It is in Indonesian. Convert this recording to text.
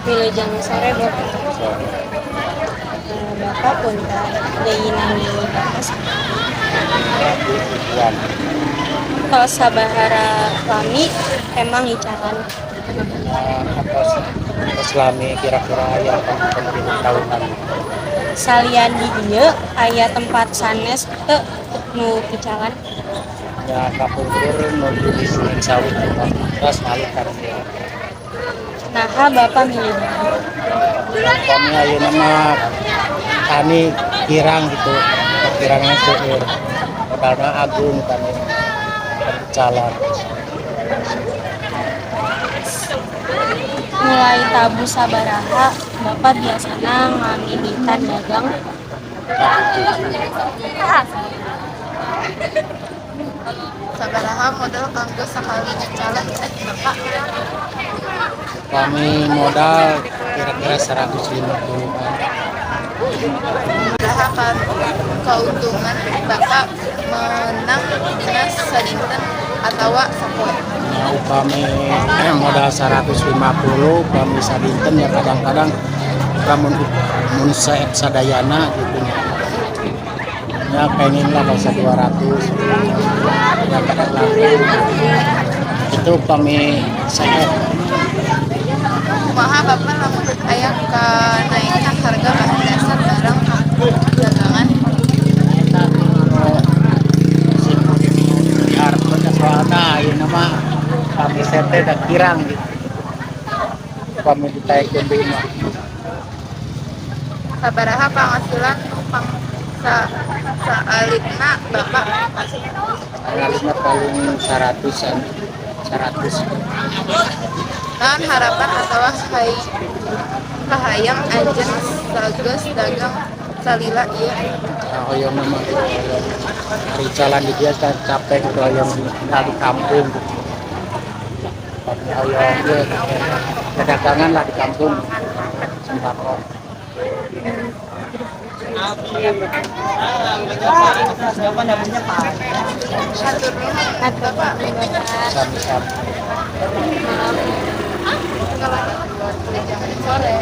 Wilujeng sore Bapak. Bapak punten deui nami bapak tos sabahara lami emang icaran Atas lami kira-kira aya penting tahunan. salian di dieu aya tempat sanes teu nu icaran. Ya kapungkur nuju di Sungai Sawit terus balik karena Naha Bapak milih kami ayeuna mah tani kirang gitu. Kirangnya seueur. Modalna agung tani jalan. mulai tabu sabaraha Bapak biasana ngamimitan dagang. Sabaraha modal kanggo sakali calon Bapak. Kami modal kira-kira 150 Berahakan keuntungan Bapak menang dinas sadinten atau sapoe. Upami modal 150 kami sadinten ya kadang-kadang kamun sadayana gitu ya pengen lah bisa 200 ya kadang-kadang itu kami saya Kumaha Bapak lamun aya kenaikan harga bahan dasar barang dagangan. biar soalnya ini mah kami sete dan kirang gitu kami ditaikkan di rumah Sabaraha pangasilan pang saalitna Bapak kalimat paling 100-an 100 naon harapan atawa kahayang anjeun sageus dagang salila ieu. hoyong nama hari jalan di dia capek gitu hoyong di kampung hoyong dia dagangan lah di kampung sembako Atur nuhun Bapak. sami-sami Sore.